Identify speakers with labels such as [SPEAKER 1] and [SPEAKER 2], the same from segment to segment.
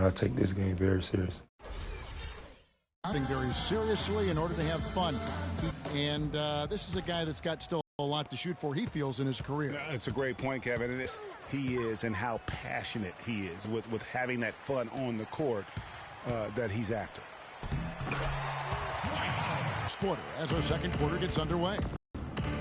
[SPEAKER 1] I take this game very seriously.
[SPEAKER 2] Very seriously in order to have fun. And this is a guy that's got still a lot to shoot for, he feels, in his career.
[SPEAKER 3] It's a great point, Kevin. And he is, and how passionate he is with having that fun on the court that he's after.
[SPEAKER 2] Quarter as our second quarter gets underway.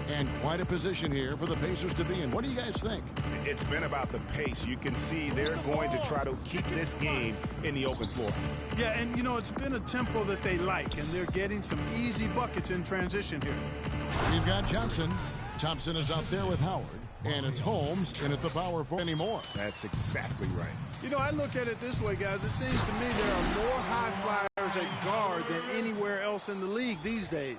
[SPEAKER 2] And quite a position here for the Pacers to be in. What do you guys think?
[SPEAKER 3] It's been about the pace. You can see they're going to try to keep this game in the open floor.
[SPEAKER 4] Yeah, and, you know, it's been a tempo that they like, and they're getting some easy buckets in transition here.
[SPEAKER 2] We've got Johnson. Thompson is out there with Howard. And it's Holmes in at the power forward anymore.
[SPEAKER 3] That's exactly right.
[SPEAKER 4] You know, I look at it this way, guys. It seems to me there are more high flyers at guard than anywhere else in the league these days.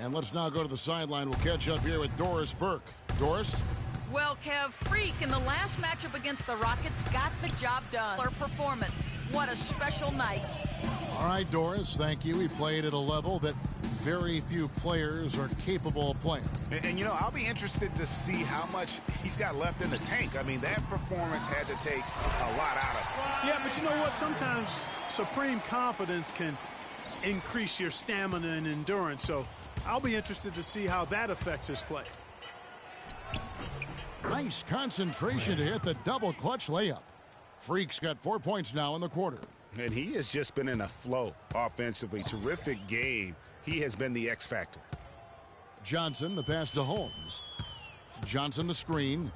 [SPEAKER 2] And let's now go to the sideline. We'll catch up here with Doris Burke. Doris?
[SPEAKER 5] Well, Kev, Freak in the last matchup against the Rockets got the job done. Their performance. What a special night.
[SPEAKER 2] All right, Doris, thank you. He played at a level that very few players are capable of playing.
[SPEAKER 3] And you know, I'll be interested to see how much he's got left in the tank. I mean, that performance had to take a lot out of him.
[SPEAKER 4] Yeah, but you know what? Sometimes supreme confidence can increase your stamina and endurance. So I'll be interested to see how that affects his play.
[SPEAKER 2] Nice concentration to hit the double clutch layup. Freak's got 4 points now in the quarter.
[SPEAKER 3] And he has just been in a flow offensively. Terrific game. He has been the X factor.
[SPEAKER 2] Johnson, the pass to Holmes. Johnson, the screen.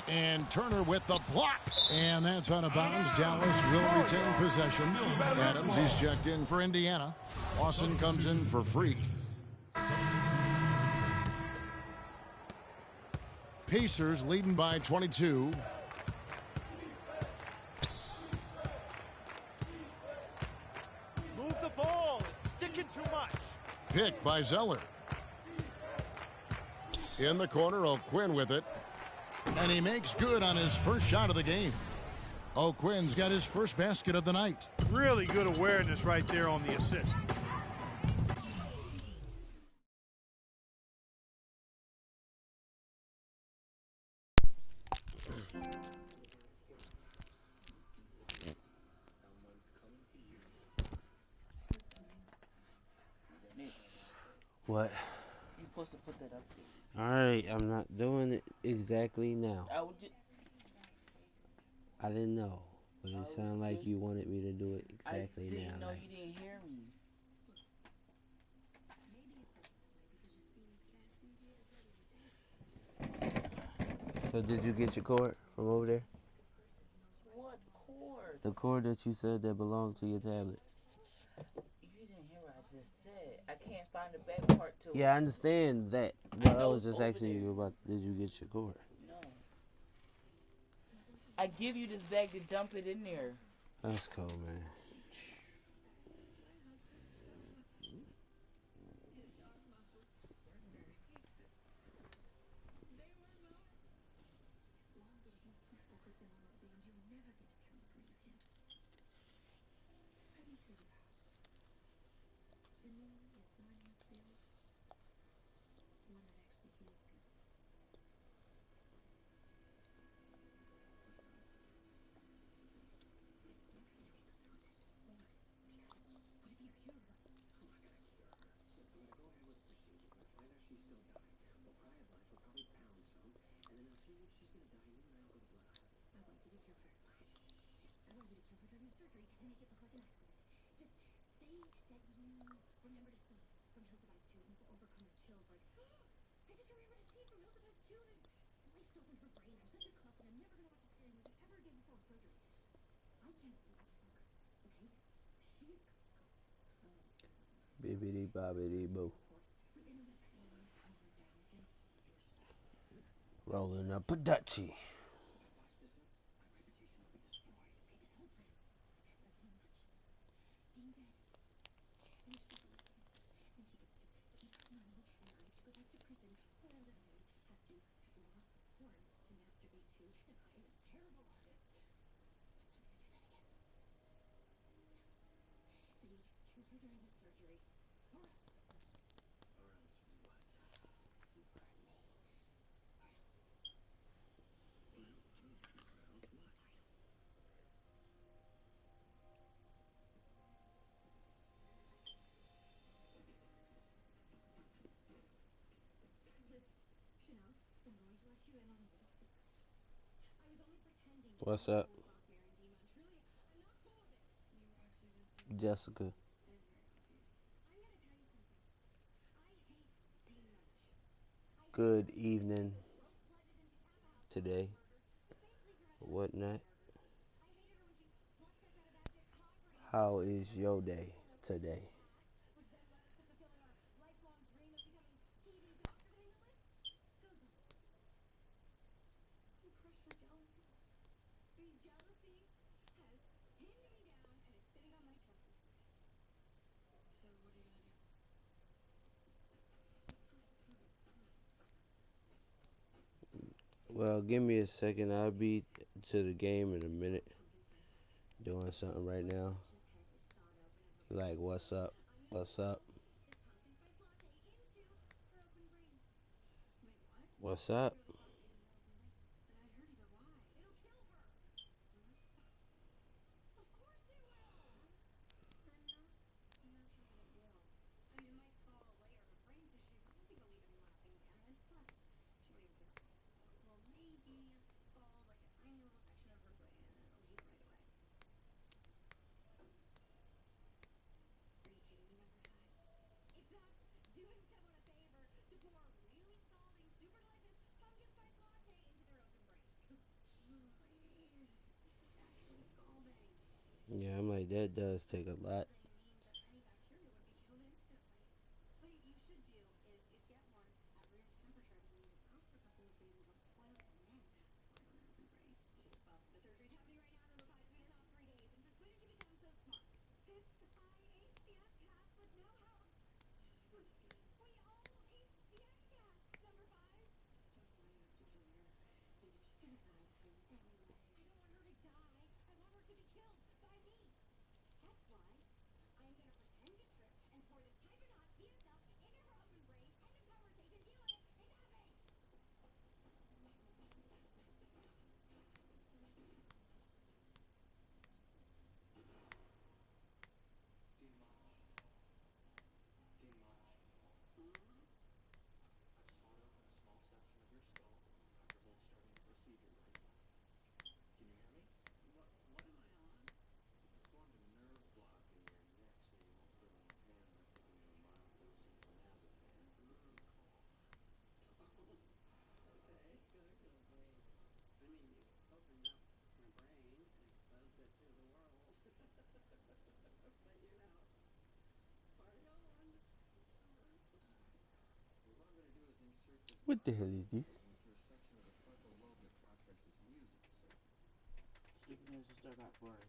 [SPEAKER 2] And Turner with the block. And that's out of bounds. Dallas will retain possession. Adams, he's checked in for Indiana. Lawson comes in for Freak. Pacers leading by 22.
[SPEAKER 6] Move the ball. It's sticking too much.
[SPEAKER 2] Pick by Zeller. In the corner, O'Quinn with it. And he makes good on his first shot of the game. O'Quinn's got his first basket of the night.
[SPEAKER 4] Really good awareness right there on the assist.
[SPEAKER 7] What?
[SPEAKER 8] You supposed to put that up there.
[SPEAKER 7] Alright, I'm not doing it exactly now.
[SPEAKER 8] I
[SPEAKER 7] didn't know. But it sounded like you wanted me to do it exactly now.
[SPEAKER 8] I didn't know you didn't hear me.
[SPEAKER 7] So did you get your cord from over there?
[SPEAKER 8] What cord?
[SPEAKER 7] The cord that you said that belonged to your tablet.
[SPEAKER 8] You didn't hear what I just said. I can't find the back part to it.
[SPEAKER 7] Yeah, I understand that. But I was just asking you about, did you get your cord?
[SPEAKER 8] No. I give you this bag to dump it in there.
[SPEAKER 7] That's cool, man. Bibbidi bobbidi boo. Rolling up a Dutchie. What's up? Jessica. Good evening today. Whatnot. How is your day today? Well, give me a second. I'll be to the game in a minute. Doing something right now. Like, what's up? What's up? What's up? Yeah, I'm like, that does take a lot. What the hell is this?
[SPEAKER 8] Sleeping news is still not boring.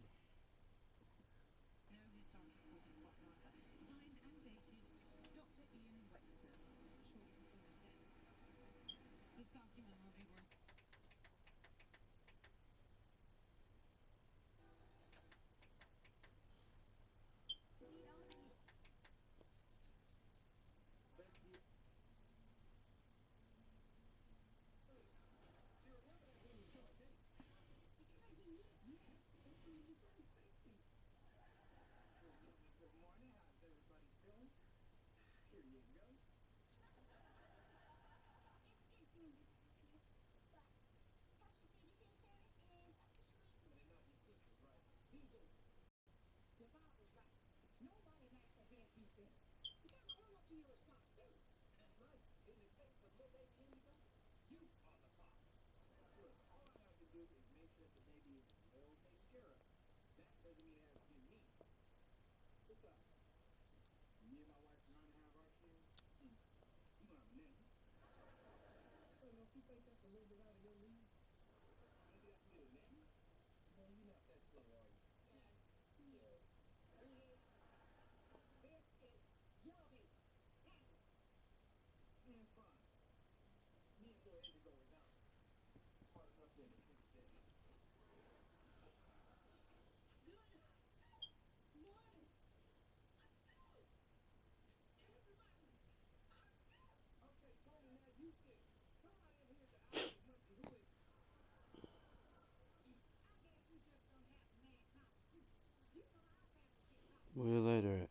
[SPEAKER 7] Where the lighter at?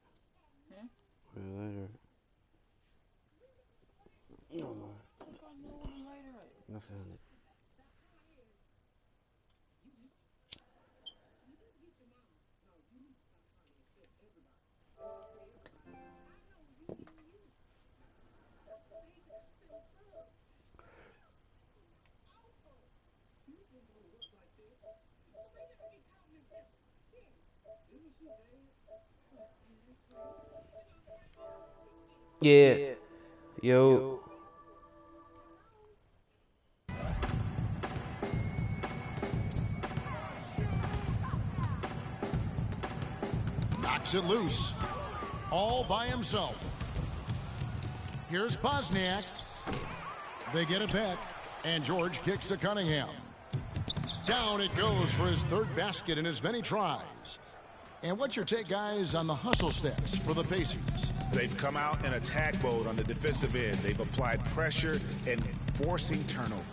[SPEAKER 8] Hmm?
[SPEAKER 7] Where the lighter at? Oh,
[SPEAKER 8] I don't know where the lighter at.
[SPEAKER 7] I found it. Yeah. Yo.
[SPEAKER 2] Knocks it loose. All by himself. Here's Bosniak. They get it back. And George kicks to Cunningham. Down it goes for his third basket in as many tries. And what's your take, guys, on the hustle stats for the Pacers?
[SPEAKER 3] They've come out in attack mode on the defensive end. They've applied pressure and forcing turnovers.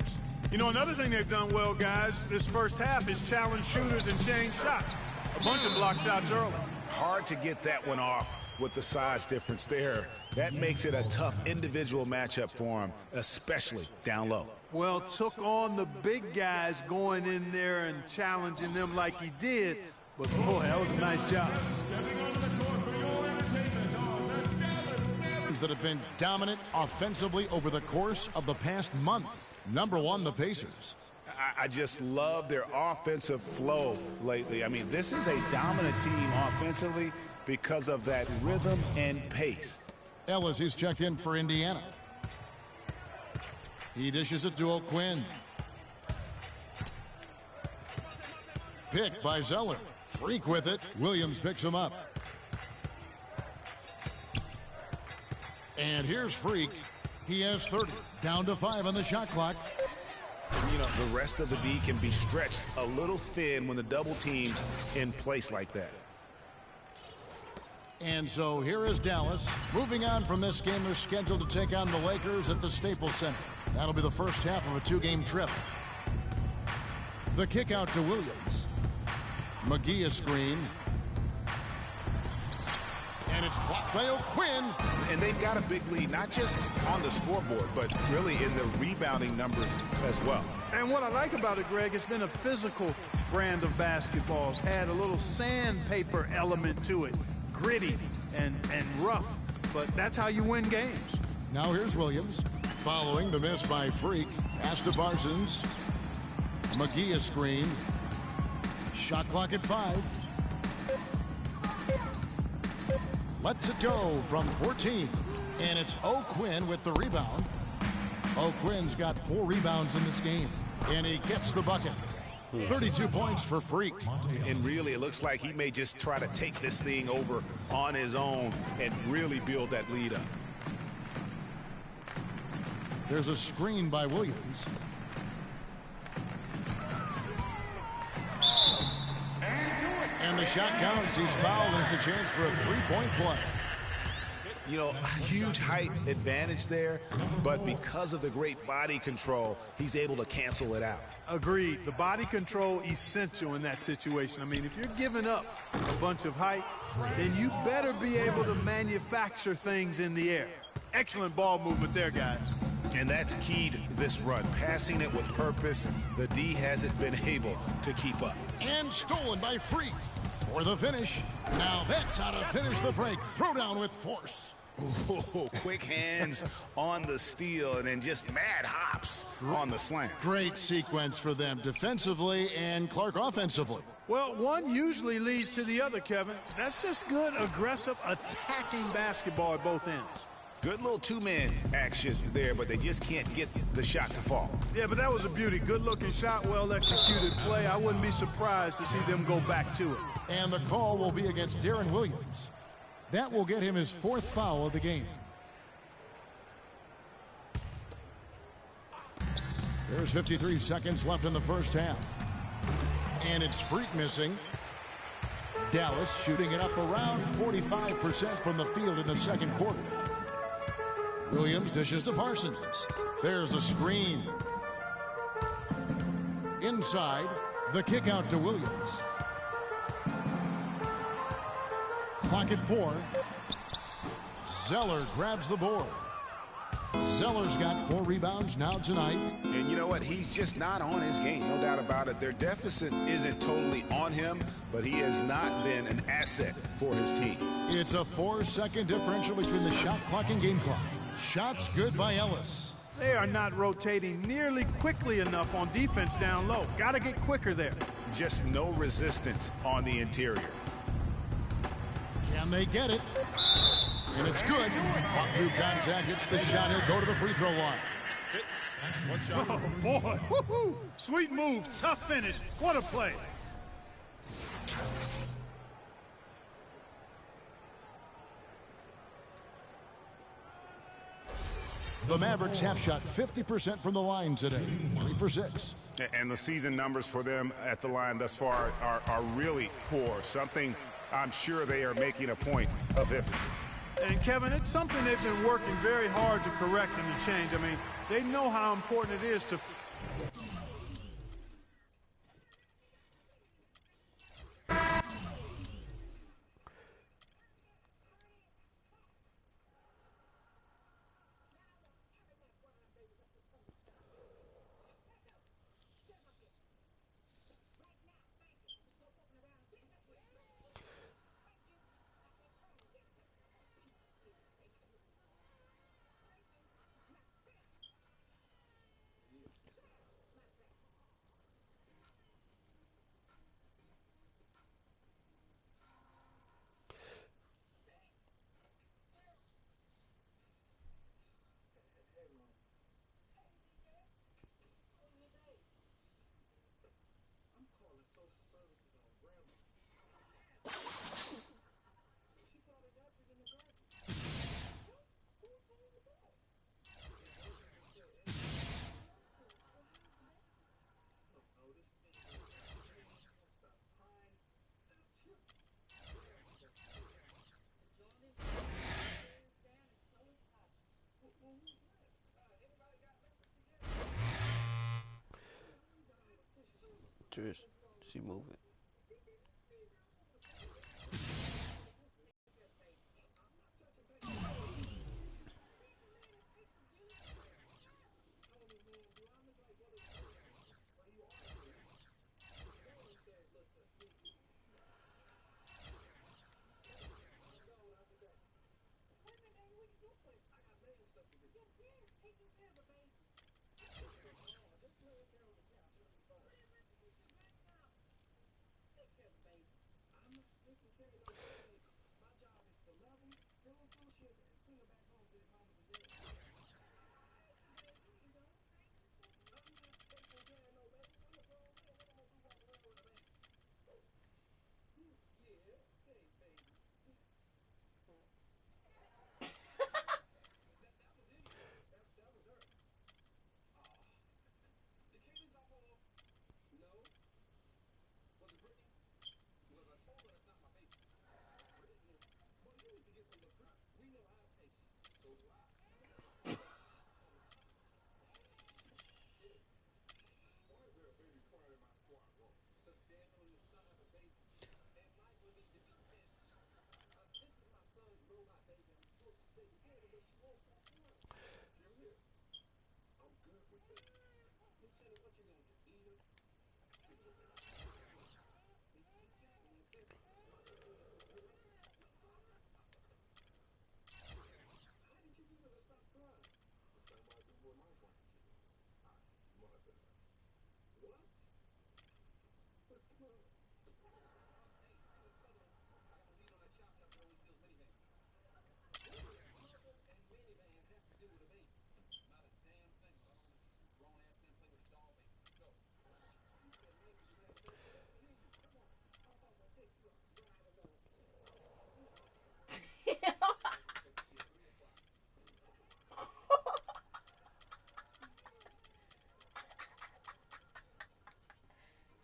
[SPEAKER 4] You know, another thing they've done well, guys, this first half is challenge shooters and change shots. A bunch of block shots early.
[SPEAKER 3] Hard to get that one off with the size difference there. That makes it a tough individual matchup for him, especially down low.
[SPEAKER 4] Well, took on the big guys going in there and challenging them like he did. But, boy, that was a nice job.
[SPEAKER 2] That have been dominant offensively over the course of the past month. Number one, the Pacers.
[SPEAKER 3] I just love their offensive flow lately. I mean, this is a dominant team offensively because of that rhythm and pace.
[SPEAKER 2] Ellis, who's checked in for Indiana. He dishes it to O'Quinn. Pick by Zeller. Freak with it. Williams picks him up. And here's Freak. He has 30. Down to 5 on the shot clock.
[SPEAKER 3] You know, the rest of the D can be stretched a little thin when the double team's in place like that.
[SPEAKER 2] And so here is Dallas. Moving on from this game, they're scheduled to take on the Lakers at the Staples Center. That'll be the first half of a two-game trip. The kick out to Williams. McGee a screen. And it's blocked by O'Quinn.
[SPEAKER 3] And they've got a big lead, not just on the scoreboard, but really in the rebounding numbers as well.
[SPEAKER 4] And what I like about it, Greg, it's been a physical brand of basketball. It's had a little sandpaper element to it. Gritty and rough. But that's how you win games.
[SPEAKER 2] Now here's Williams. Following the miss by Freak. Pass to Parsons. McGee a screen. Shot clock at 5. Lets it go from 14. And it's O'Quinn with the rebound. O'Quinn's got 4 rebounds in this game. And he gets the bucket. 32 points for Freak.
[SPEAKER 3] And really, it looks like he may just try to take this thing over on his own and really build that lead up.
[SPEAKER 2] There's a screen by Williams. And the shot counts. He's fouled, and it's a chance for a three-point play.
[SPEAKER 3] You know, huge height advantage there, but because of the great body control, he's able to cancel it out.
[SPEAKER 4] Agreed. The body control essential in that situation. I mean, if you're giving up a bunch of height, then you better be able to manufacture things in the air. Excellent ball movement there, guys.
[SPEAKER 3] And that's key to this run. Passing it with purpose, the D hasn't been able to keep up.
[SPEAKER 2] And stolen by Freak for the finish. Now that's how to finish the break. Throw down with force.
[SPEAKER 3] Ooh, quick hands on the steal and then just mad hops on the slam.
[SPEAKER 2] Great sequence for them defensively and Clark offensively.
[SPEAKER 4] Well, one usually leads to the other, Kevin. That's just good, aggressive, attacking basketball at both ends.
[SPEAKER 3] Good little two-man action there, but they just can't get the shot to fall.
[SPEAKER 4] Yeah, but that was a beauty. Good-looking shot, well-executed play. I wouldn't be surprised to see them go back to it.
[SPEAKER 2] And the call will be against Darren Williams. That will get him his 4th foul of the game. There's 53 seconds left in the first half. And it's Freak missing. Dallas shooting it up around 45% from the field in the second quarter. Williams dishes to Parsons. There's a screen. Inside, the kick out to Williams. Clock at 4. Zeller grabs the board. Zeller's got 4 rebounds now tonight.
[SPEAKER 3] And you know what? He's just not on his game, no doubt about it. Their deficit isn't totally on him, but he has not been an asset for his team.
[SPEAKER 2] It's a 4-second differential between the shot clock and game clock. Shots good by Ellis.
[SPEAKER 4] They are not rotating nearly quickly enough on defense down low. Got to get quicker there.
[SPEAKER 3] Just no resistance on the interior.
[SPEAKER 2] And they get it. And it's good. Fought through contact. It's the shot. He'll go to the free throw line.
[SPEAKER 4] Oh, boy. Woo-hoo. Sweet move. Tough finish. What a play.
[SPEAKER 2] The Mavericks have shot 50% from the line today. 3 for 6.
[SPEAKER 3] And the season numbers for them at the line thus far are really poor. Something I'm sure they are making a point of emphasis.
[SPEAKER 4] And, Kevin, it's something they've been working very hard to correct and to change. I mean, they know how important it is to...
[SPEAKER 7] Trish, she moving.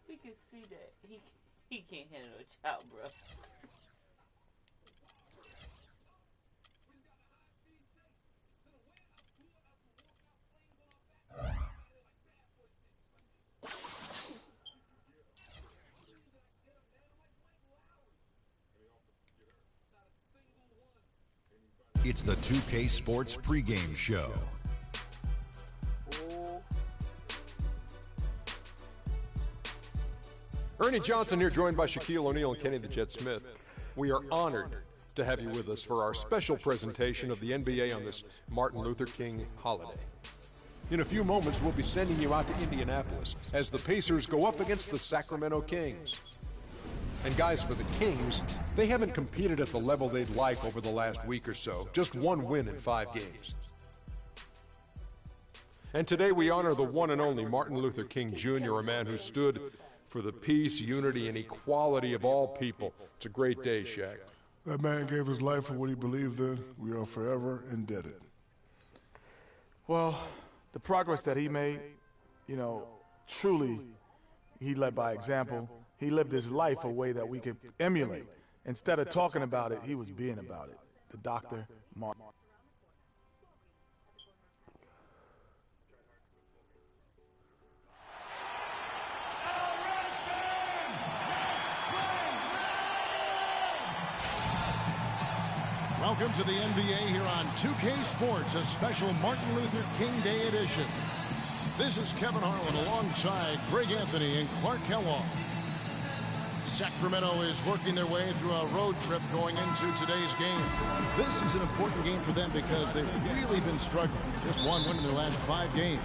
[SPEAKER 8] We can see that he can't handle a child, bro.
[SPEAKER 9] It's the 2K Sports pregame show.
[SPEAKER 10] Ernie Johnson here, joined by Shaquille O'Neal and Kenny the Jet Smith. We are honored to have you with us for our special presentation of the NBA on this Martin Luther King holiday. In a few moments, we'll be sending you out to Indianapolis as the Pacers go up against the Sacramento Kings. And guys, for the Kings, they haven't competed at the level they'd like over the last week or so. Just one win in 5 games. And today we honor the one and only Martin Luther King Jr., a man who stood for the peace, unity, and equality of all people. It's a great day, Shaq.
[SPEAKER 11] That man gave his life for what he believed in. We are forever indebted.
[SPEAKER 12] Well, the progress that he made, you know, truly, he led by example. He lived his life a way that we could emulate. Instead of talking about it, he was being about it. The Dr. Martin.
[SPEAKER 2] Welcome to the NBA here on 2K Sports, a special Martin Luther King Day edition. This is Kevin Harlan alongside Greg Anthony and Clark Kellogg. Sacramento is working their way through a road trip going into today's game. This is an important game for them because they've really been struggling. Just one win in their last 5 games.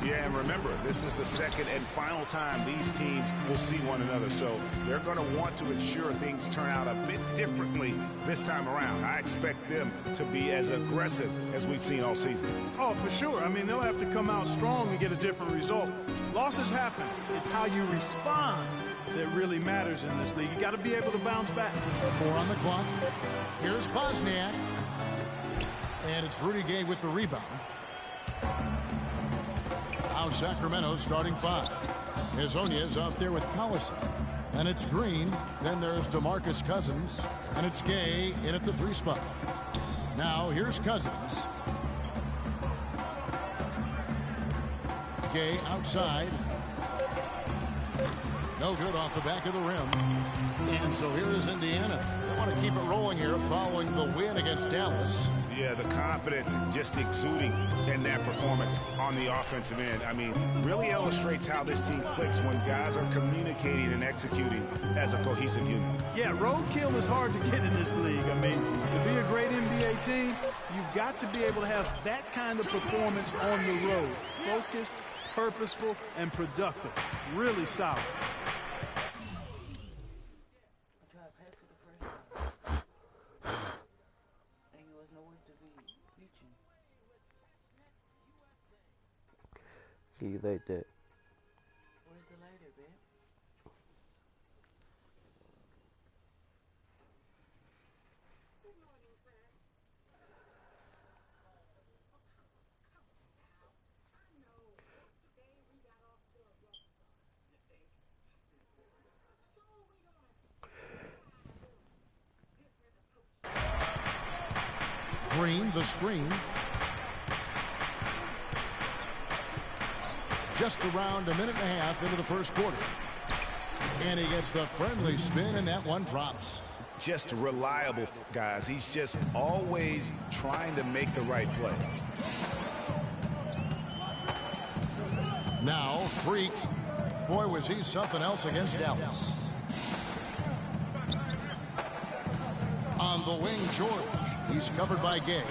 [SPEAKER 3] Yeah, and remember, this is the second and final time these teams will see one another. So they're going to want to ensure things turn out a bit differently this time around. I expect them to be as aggressive as we've seen all season.
[SPEAKER 4] Oh, for sure. I mean, they'll have to come out strong and get a different result. Losses happen. It's how you respond that really matters in this league. You got to be able to bounce back.
[SPEAKER 2] 4 on the clock. Here's Bosniak. And it's Rudy Gay with the rebound. Now Sacramento starting 5. Hezonja's out there with Collison. And it's Green. Then there's DeMarcus Cousins. And it's Gay in at the 3 spot. Now here's Cousins. Gay outside. No good off the back of the rim. And so here is Indiana. They want to keep it rolling here following the win against Dallas.
[SPEAKER 3] Yeah, the confidence just exuding in that performance on the offensive end. I mean, really illustrates how this team clicks when guys are communicating and executing as a cohesive unit.
[SPEAKER 4] Yeah, roadkill is hard to get in this league. I mean, to be a great NBA team, you've got to be able to have that kind of performance on the road. Focused, purposeful, and productive. Really solid.
[SPEAKER 7] You like that?
[SPEAKER 8] Where's the lighter, babe?
[SPEAKER 2] Green, the screen. Just around a minute and a half into the first quarter. And he gets the friendly spin, and that one drops.
[SPEAKER 3] Just reliable, guys. He's just always trying to make the right play.
[SPEAKER 2] Now, Freak. Boy, was he something else against Dallas. On the wing, George. He's covered by Gay.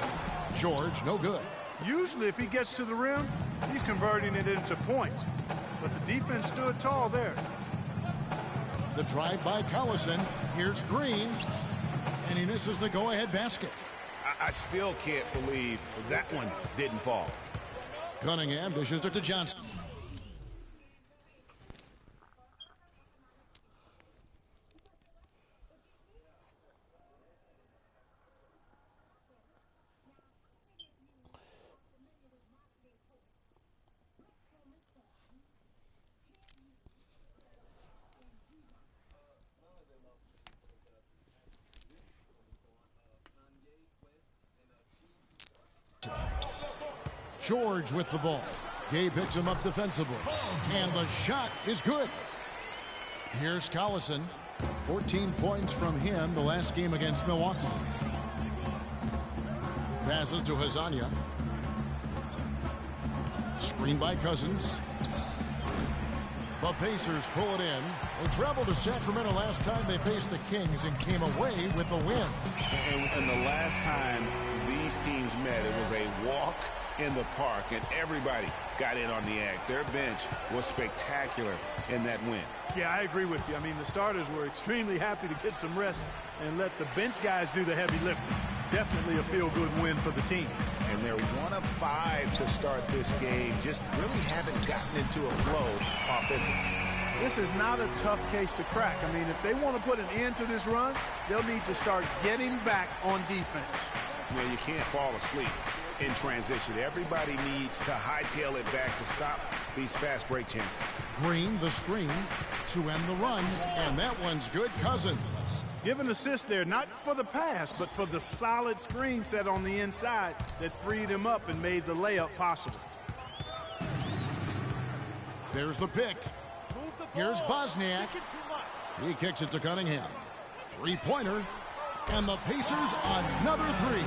[SPEAKER 2] George, no good.
[SPEAKER 4] Usually, if he gets to the rim, he's converting it into points. But the defense stood tall there.
[SPEAKER 2] The drive by Collison. Here's Green. And he misses the go-ahead basket.
[SPEAKER 3] I still can't believe that one didn't fall.
[SPEAKER 2] Cunningham dishes it to Johnson. George with the ball. Gay picks him up defensively. And the shot is good. Here's Collison. 14 points from him the last game against Milwaukee. Passes to Hezonja. Screen by Cousins. The Pacers pull it in. They traveled to Sacramento last time they faced the Kings and came away with the win.
[SPEAKER 3] And the last time these teams met, it was a walk in the park, and everybody got in on the act. Their bench was spectacular in that win.
[SPEAKER 4] Yeah, I agree with you. I mean, the starters were extremely happy to get some rest and let the bench guys do the heavy lifting. Definitely a feel-good win for the team.
[SPEAKER 3] And they're 1 of 5 to start this game. Just really haven't gotten into a flow offensively.
[SPEAKER 4] This is not a tough case to crack. I mean, if they want to put an end to this run, they'll need to start getting back on defense.
[SPEAKER 3] Yeah, you can't fall asleep in transition. Everybody needs to hightail it back to stop these fast break chances.
[SPEAKER 2] Green, the screen to end the run, and that one's good. Cousins.
[SPEAKER 4] Give an assist there, not for the pass, but for the solid screen set on the inside that freed him up and made the layup possible.
[SPEAKER 2] There's the pick. Here's Bosniak. He kicks it to Cunningham. Three-pointer, and the Pacers another 3.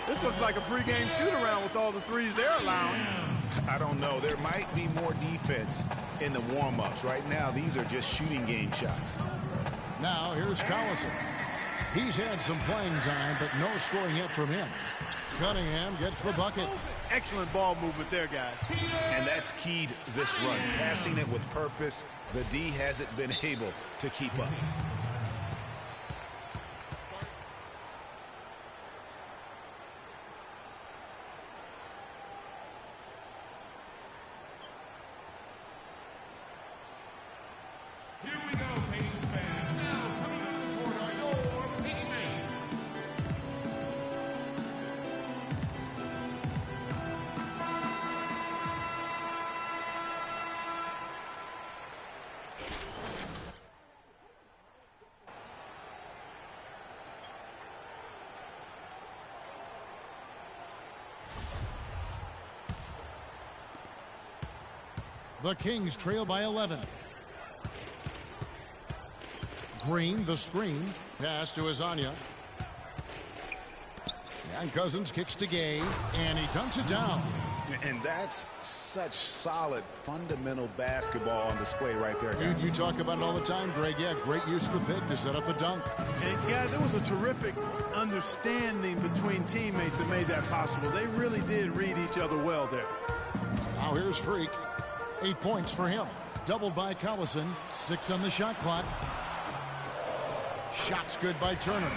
[SPEAKER 4] This looks like a pregame shoot-around with all the threes they're allowing.
[SPEAKER 3] I don't know. There might be more defense in the warm-ups. Right now, these are just shooting game shots.
[SPEAKER 2] Now, here's Collison. He's had some playing time, but no scoring yet from him. Cunningham gets the bucket.
[SPEAKER 4] Excellent ball movement there, guys.
[SPEAKER 3] And that's keyed this run. Passing it with purpose. The D hasn't been able to keep up.
[SPEAKER 13] Here we go, Pacers fans. Now coming to the court are your teammates.
[SPEAKER 2] The Kings trail by 11. Green, the screen. Pass to Azania. And Cousins kicks to Gay, and he dunks it down.
[SPEAKER 3] And that's such solid, fundamental basketball on display right there, guys.
[SPEAKER 2] You talk about it all the time, Greg. Yeah, great use of the pick to set up the dunk.
[SPEAKER 4] And guys, it was a terrific understanding between teammates that made that possible. They really did read each other well there.
[SPEAKER 2] Now here's Freak. 8 points for him. Doubled by Collison. 6 on the shot clock. Shots good by Turner.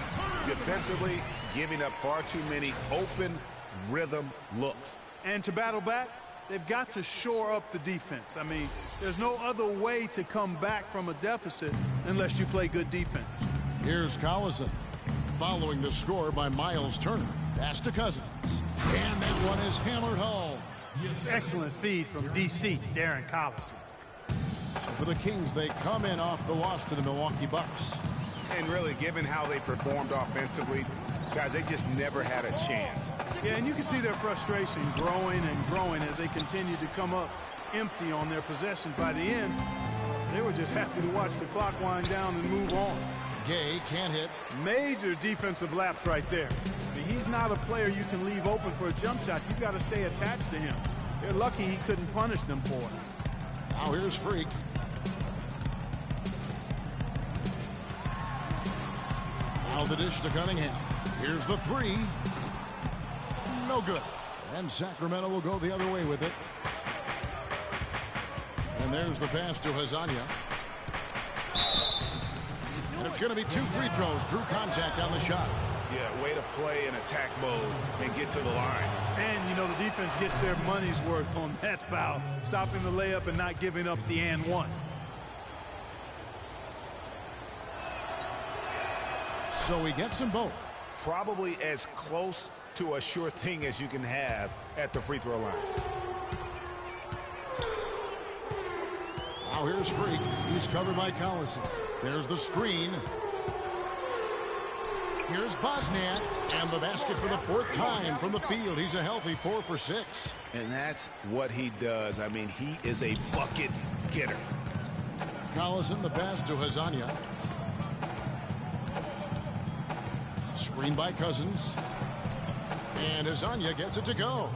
[SPEAKER 3] Defensively, giving up far too many open rhythm looks.
[SPEAKER 4] And to battle back, they've got to shore up the defense. I mean, there's no other way to come back from a deficit unless you play good defense.
[SPEAKER 2] Here's Collison. Following the score by Miles Turner. Pass to Cousins. And that one is hammered home.
[SPEAKER 4] Excellent feed from D.C., Darren Collison.
[SPEAKER 2] So for the Kings, they come in off the loss to the Milwaukee Bucks.
[SPEAKER 3] And really, given how they performed offensively, guys, they just never had a chance.
[SPEAKER 4] Yeah, and you can see their frustration growing and growing as they continue to come up empty on their possessions. By the end, they were just happy to watch the clock wind down and move on.
[SPEAKER 2] Gay can't hit.
[SPEAKER 4] Major defensive lapse right there. I mean, he's not a player you can leave open for a jump shot. You've got to stay attached to him. They're lucky he couldn't punish them for it.
[SPEAKER 2] Now here's Freak. Now the dish to Cunningham. Here's the 3. No good. And Sacramento will go the other way with it. And there's the pass to Hazania. And it's going to be 2 free throws. Drew contact on the shot.
[SPEAKER 3] Yeah, way to play in attack mode and get to the line.
[SPEAKER 4] And, you know, the defense gets their money's worth on that foul, stopping the layup and not giving up the and one.
[SPEAKER 2] So he gets them both.
[SPEAKER 3] Probably as close to a sure thing as you can have at the free throw line.
[SPEAKER 2] Now here's Freak. He's covered by Collison. There's the screen. Here's Bosniak, and the basket for the 4th time from the field. He's a healthy 4 for 6.
[SPEAKER 3] And that's what he does. I mean, he is a bucket getter.
[SPEAKER 2] Collison, the pass to Hazania. Screen by Cousins. And Hazania gets it to go.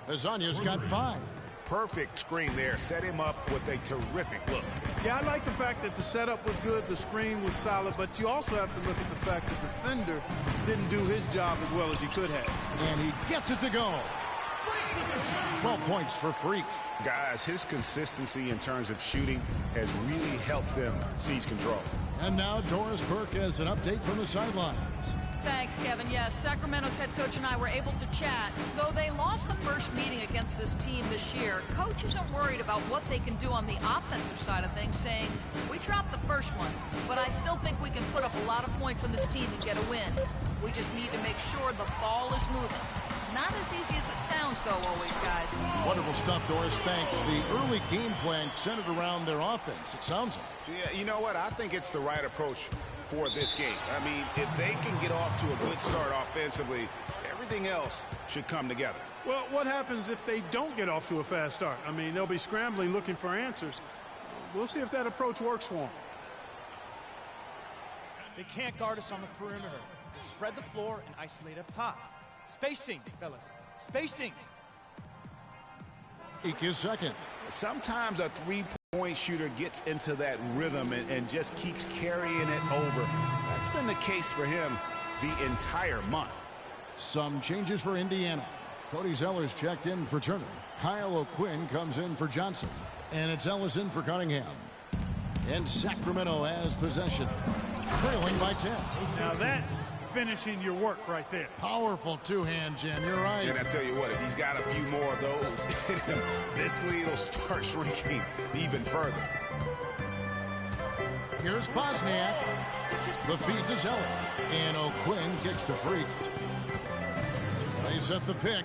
[SPEAKER 2] Hazania's got 5.
[SPEAKER 3] Perfect screen there. Set him up with a terrific look.
[SPEAKER 4] Yeah, I like the fact that the setup was good, the screen was solid, but you also have to look at the fact that the defender didn't do his job as well as he could have.
[SPEAKER 2] And he gets it to go. 12 points for Freak.
[SPEAKER 3] Guys, his consistency in terms of shooting has really helped them seize control.
[SPEAKER 2] And now Doris Burke has an update from the sidelines.
[SPEAKER 5] Thanks, Kevin. Yes, Sacramento's head coach and I were able to chat. Though they lost the first meeting against this team this year, coach isn't worried about what they can do on the offensive side of things, saying, we dropped the first one, but I still think we can put up a lot of points on this team and get a win. We just need to make sure the ball is moving. Not as easy as it sounds, though, always, guys.
[SPEAKER 2] Wonderful stuff, Doris. Thanks. The early game plan centered around their offense, it sounds like.
[SPEAKER 3] Yeah, you know what? I think it's the right approach for this game. I mean, if they can get off to a good start offensively, everything else should come together.
[SPEAKER 4] Well, what happens if they don't get off to a fast start? I mean, they'll be scrambling, looking for answers. We'll see if that approach works for them.
[SPEAKER 6] They can't guard us on the perimeter. We'll spread the floor and isolate up top. Spacing, fellas. Spacing.
[SPEAKER 2] Eke is second.
[SPEAKER 3] Sometimes a three-point shooter gets into that rhythm and just keeps carrying it over. That's been the case for him the entire month.
[SPEAKER 2] Some changes for Indiana. Cody Zeller's checked in for Turner. Kyle O'Quinn comes in for Johnson. And it's Ellison for Cunningham. And Sacramento has possession. Trailing by 10.
[SPEAKER 4] Now that's finishing your work right there.
[SPEAKER 2] Powerful two-hand, Jen. You're right.
[SPEAKER 3] And I tell you what, if he's got a few more of those in him, this lead will start shrinking even further.
[SPEAKER 2] Here's Bosniak. The feed to Zeller. And O'Quinn kicks to Freak. They set the pick.